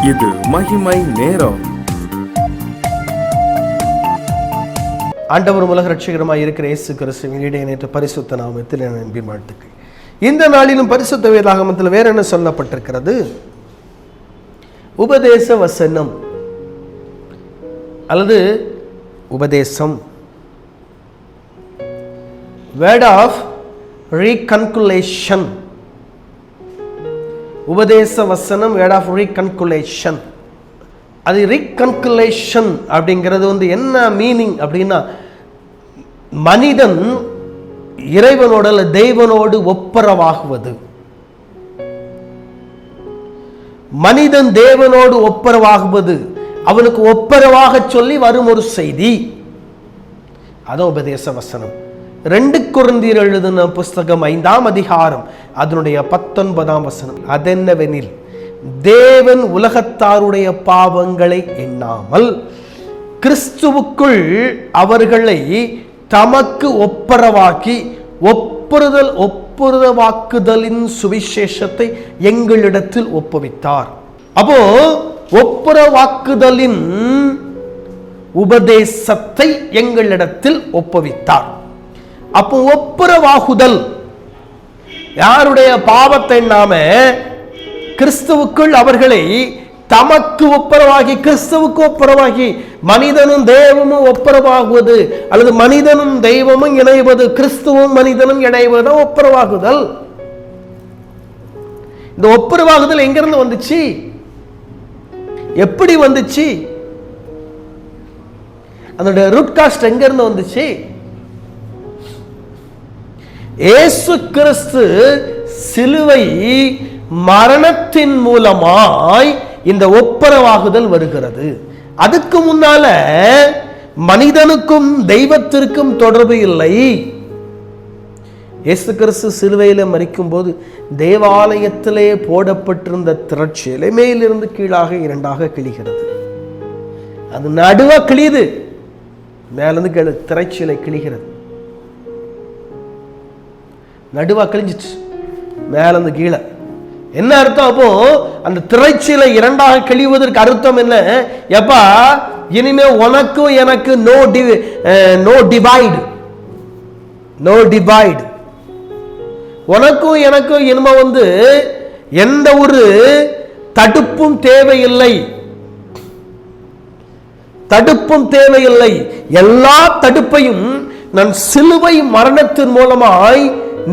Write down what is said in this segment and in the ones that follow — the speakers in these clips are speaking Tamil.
இது மகிமை நேரம். ஆண்டவரும் உலக ரட்சகருமாய் இருக்கிற இயேசு கிறிஸ்துவின் இடையினேற்ற பரிசுத்த நாமத்தில் நம்பி வாழ்த்துக்கள். இந்த நாளிலும் பரிசுத்த வேதாகமத்தில் வேற என்ன சொல்லப்பட்டிருக்கிறது? உபதேச வசனம் அல்லது உபதேசம், வேர்ட் ஆஃப் ரீகன்குலேஷன். உபதேச வசனம், வேர்ட் ஆஃப் ரீகன்குலேஷன். அது ரீகன்குலேஷன் அப்படிங்கிறது என்ன மீனிங் அப்படின்னா, மனிதன் இறைவனோடு அல்ல தெய்வனோடு ஒப்புரவாகுவது. மனிதன் தேவனோடு ஒப்புரவாகுவது, அவனுக்கு ஒப்புரவாக சொல்லி வரும் ஒரு செய்தி, அதான் உபதேச வசனம். 2 கொரிந்தியர் எழுதின புஸ்தகம் 5ஆம் அதிகாரம் அதனுடைய 19ஆம் வசனம். அதென்னவெனில், தேவன் உலகத்தாருடைய பாவங்களை எண்ணாமல் கிறிஸ்துவுக்குள் அவர்களை தமக்கு ஒப்புரவாக்கி ஒப்புரவாக்குதலின் சுவிசேஷத்தை எங்களிடத்தில் ஒப்புவித்தார். அப்போ ஒப்புரவாக்குதலின் உபதேசத்தை எங்களிடத்தில் ஒப்புவித்தார். அப்போ ஒப்புரவாகுதல், யாருடைய பாவத்தை நாம கிறிஸ்துவுக்குள் அவர்களை தமக்கு ஒப்புரவாகி, கிறிஸ்துவுக்கு ஒப்புரவாகி, மனிதனும் தெய்வமும் ஒப்புரவாகுவது அல்லது மனிதனும் தெய்வமும் இணைவது, கிறிஸ்துவும் மனிதனும் இணைவது ஒப்புரவாகுதல். இந்த ஒப்புரவாகுதல் எங்கிருந்து வந்துச்சு? எப்படி வந்துச்சு? அதனுடைய ரூட் காஸ்ட் எங்கிருந்து வந்துச்சு? இயேசு கிறிஸ்து சிலுவை மரணத்தின் மூலமாய் இந்த ஒப்புரவாகுதல் வருகிறது. அதுக்கு முன்னால மனிதனுக்கும் தெய்வத்திற்கும் தொடர்பு இல்லை. இயேசு கிறிஸ்து சிலுவையில மரிக்கும் போது தேவாலயத்திலே போடப்பட்டிருந்த திரட்சியிலே மேலிருந்து கீழாக 2ஆக கிழிகிறது. அது நடுவா கிழியுது, மேலிருந்து கீழே திரைச்சிலை கிழிகிறது. நடுவா கிழிஞ்சிச்சு, மேலிருந்து கீழே. என்ன அர்த்தம்? அப்போ அந்த திரைச்சீலை 2ஆக கிழிவதற்கு அர்த்தம் என்ன? எப்பா, இனிமே உனக்கும் எனக்கு நோ டிவைடு. உனக்கும் எனக்கும் இனிமே எந்த ஒரு தடுப்பும் தேவையில்லை. எல்லா தடுப்பையும் நான் சிலுவை மரணத்தின் மூலமாய்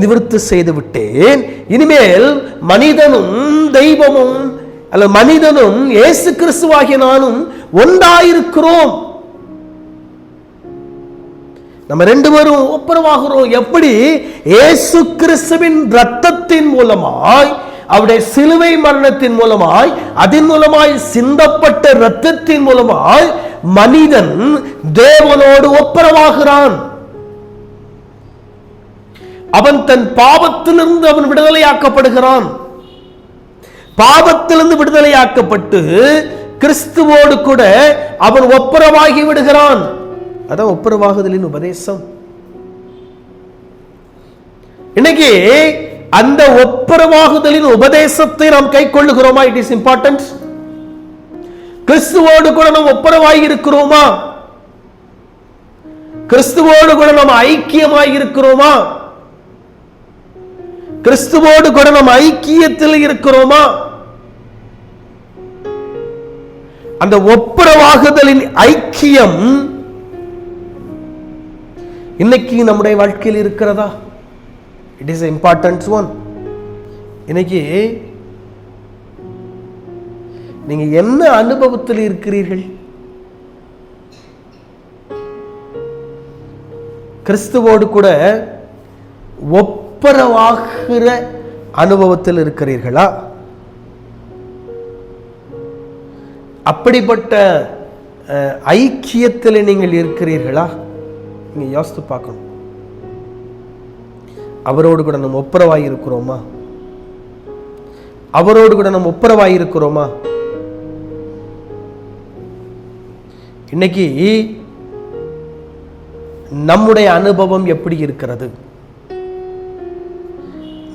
நிவர்த்தி செய்து விட்டேன். இனிமேல் மனிதனும் தெய்வமும் அல்ல மனிதனும் இயேசு கிறிஸ்துவாகிய நானும் ஒன்றாயிருக்கிறோம். நம்ம 2 பேரும் ஒப்புரவாகிறோம். எப்படி? இயேசு கிறிஸ்துவின் இரத்தத்தின் மூலமாய், அவருடைய சிலுவை மரணத்தின் மூலமாய், அதன் மூலமாய் சிந்தப்பட்ட இரத்தத்தின் மூலமாய் மனிதன் தேவனோடு ஒப்புரவாகிறான். அவன் தன் பாவத்திலிருந்து அவன் விடுதலையாக்கப்படுகிறான். பாவத்திலிருந்து விடுதலையாக்கப்பட்டு கிறிஸ்துவோடு கூட அவன் ஒப்புரவாகி விடுகிறான். அதான் ஒப்புரவாகுதலின் உபதேசம். இன்னைக்கு அந்த ஒப்புரவாகுதலின் உபதேசத்தை நாம் கை கொள்ளுகிறோமா? It is important. கிறிஸ்துவோடு கூட நாம் ஒப்புரவாகி இருக்கிறோமா? கிறிஸ்துவோடு கூட நாம் ஐக்கியமாகி இருக்கிறோமா? கிறிஸ்துவோடு கூட நாம் ஐக்கியத்தில் இருக்கிறோமா? அந்த ஒப்புரவாகுதலின் ஐக்கியம் இன்னைக்கு நம்முடைய வாழ்க்கையில் இருக்கிறதா? It is important one. இன்னைக்கு நீங்க என்ன அனுபவத்தில் இருக்கிறீர்கள்? கிறிஸ்துவோடு கூட ஒப்புரவாகிற அனுபவத்தில் இருக்கிறீர்களா? அப்படிப்பட்ட ஐக்கியத்தில் நீங்கள் இருக்கிறீர்களா? நீங்க யோசித்து பார்க்கணும். அவரோடு கூட நம்ம ஒப்புரவாகி இருக்கிறோமா? அவரோடு கூட நம்ம ஒப்புரவாகி இருக்கிறோமா? இன்னைக்கு நம்முடைய அனுபவம் எப்படி இருக்கிறது?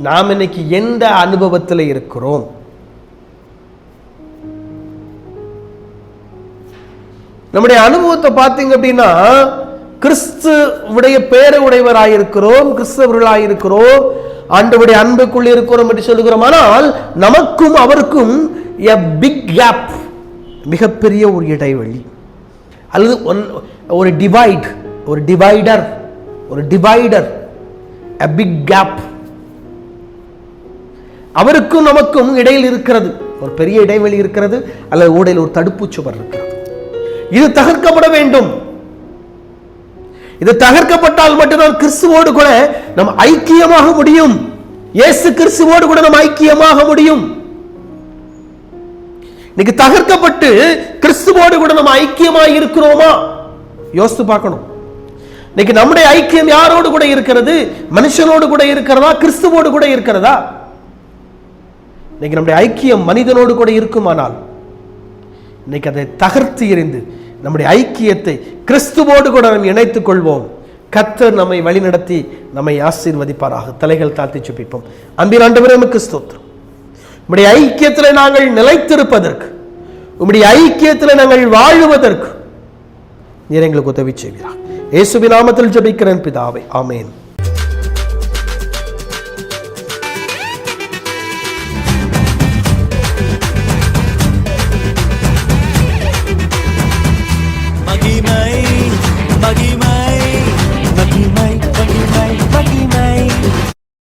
நாம் இன்னைக்கு எந்த அனுபவத்தில் இருக்கிறோம்? நம்முடைய அனுபவத்தை பார்த்தீங்க அப்படின்னா, கிறிஸ்துவுடைய பேரை உடையவராயிருக்கிறோம், கிறிஸ்தவர்களாயிருக்கிறோம், ஆண்டவருடைய அன்புக்குள் இருக்கிறோம் என்று சொல்லுகிறோம். ஆனால் நமக்கும் அவருக்கும் a big gap, மிகப்பெரிய ஒரு இடைவெளி, அல்லது ஒரு டிவைட், ஒரு டிவைடர், a big gap அவருக்கும் நமக்கும் இடையில் இருக்கிறது. ஒரு பெரிய இடைவெளி இருக்கிறது, அல்லது ஊடையில் ஒரு தடுப்பு சுவர் இருக்கிறது. இது தகர்க்கப்பட வேண்டும். இது தகர்க்கப்பட்டால் மட்டும்தான் கிறிஸ்துவோடு கூட நாம் ஐக்கியமாக முடியும். இயேசு கிறிஸ்துவோடு கூட நாம் ஐக்கியமாக முடியும். இன்னைக்கு தகர்க்கப்பட்டு கிறிஸ்துவோடு கூட நம்ம ஐக்கியமாக இருக்கிறோமா? யோசித்து பார்க்கணும். இன்னைக்கு நம்முடைய ஐக்கியம் யாரோடு கூட இருக்கிறது? மனுஷனோடு கூட இருக்கிறதா, கிறிஸ்துவோடு கூட இருக்கிறதா? இன்னைக்கு நம்முடைய ஐக்கியம் மனிதனோடு கூட இருக்குமானால், இன்னைக்கு அதை தகர்த்து எறிந்து நம்முடைய ஐக்கியத்தை கிறிஸ்துவோடு கூட நாம் இணைத்துக் கொள்வோம். கர்த்தர் நம்மை வழிநடத்தி நம்மை ஆசீர்வதிப்பாராக. தலைகள் தாழ்த்தி ஜெபிப்போம். அன்பின் ஆண்டவரே, உமக்கு ஸ்தோத்திரம். உம்முடைய ஐக்கியத்தில் நாங்கள் நிலைத்திருப்பதற்கு, உம்முடைய ஐக்கியத்தில் நாங்கள் வாழுவதற்கு நீர் எங்களுக்கு உதவி செய்வீராக. இயேசுவின் நாமத்தில் ஜெபிக்கிறேன் பிதாவே, ஆமென்.